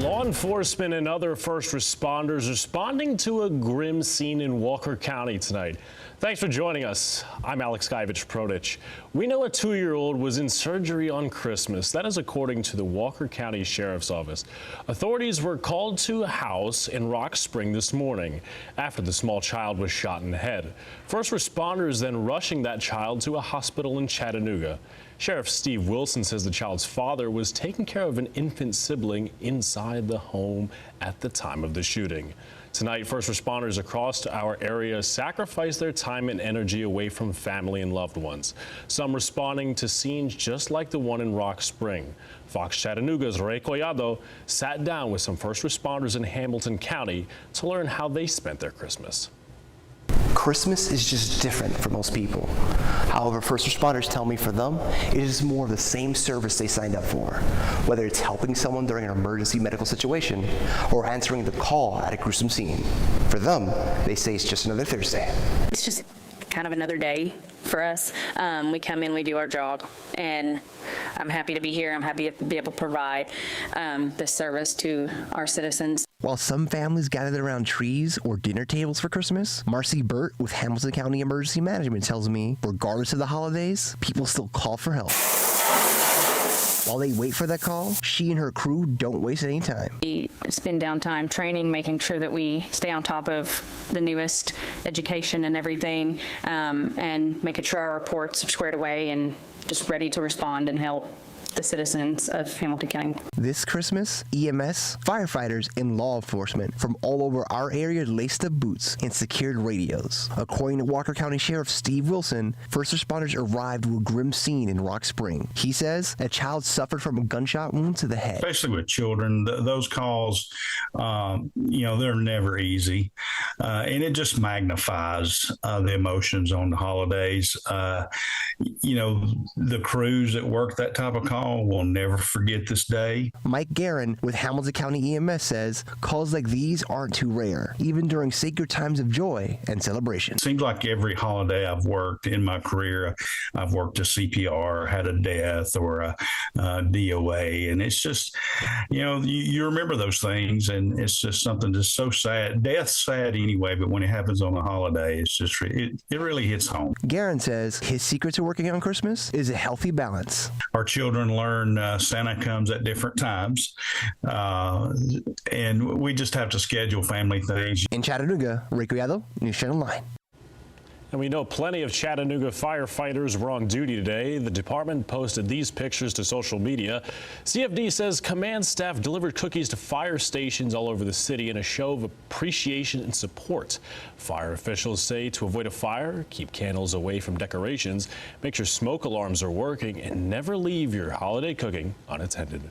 Law enforcement and other first responders responding to a grim scene in Walker County tonight. Thanks for joining us. I'm Alex Prodich. We know a 2-year-old was in surgery on Christmas. That is according to the Walker County Sheriff's Office. Authorities were called to a house in Rock Spring this morning after the small child was shot in the head. First responders then rushing that child to a hospital in Chattanooga. Sheriff Steve Wilson says the child's father was taking care of an infant sibling inside the home at the time of the shooting. Tonight, first responders across our area sacrificed their time and energy away from family and loved ones. Some responding to scenes just like the one in Rock Spring. Fox Chattanooga's Ray Collado sat down with some first responders in Hamilton County to learn how they spent their Christmas. Christmas is just different for most people. However, first responders tell me for them, it is more of the same service they signed up for. Whether it's helping someone during an emergency medical situation or answering the call at a gruesome scene. For them, they say it's just another Thursday. It's just kind of another day for us. We come in, we do our job, and I'm happy to be here. I'm happy to be able to provide this service to our citizens. While some families gathered around trees or dinner tables for Christmas, Marcy Burt with Hamilton County Emergency Management tells me, regardless of the holidays, people still call for help. While they wait for that call, she and her crew don't waste any time. We spend downtime training, making sure that we stay on top of the newest education and everything, and making sure our reports are squared away and just ready to respond and help the citizens of Hamilton County. This Christmas, EMS, firefighters, and law enforcement from all over our area laced up boots and secured radios. According to Walker County Sheriff Steve Wilson, first responders arrived to a grim scene in Rock Spring. He says a child suffered from a gunshot wound to the head. Especially with children, those calls, they're never easy. And it just magnifies the emotions on the holidays. The crews that work that type of call will never forget this day. Mike Guerin with Hamilton County EMS says calls like these aren't too rare, even during sacred times of joy and celebration. It seems like every holiday I've worked in my career, I've worked a CPR, had a death, or a DOA, and it's just, you remember those things, and it's just something that's so sad. Death's sad anyway, but when it happens on a holiday, it's just, it really hits home. Guerin says his secret to working on Christmas is a healthy balance. Our children learn Santa comes at different times, and we just have to schedule family things. In Chattanooga, Ray Collado, News Channel 9. And we know plenty of Chattanooga firefighters were on duty today. The department posted these pictures to social media. CFD says command staff delivered cookies to fire stations all over the city in a show of appreciation and support. Fire officials say to avoid a fire, keep candles away from decorations, make sure smoke alarms are working, and never leave your holiday cooking unattended.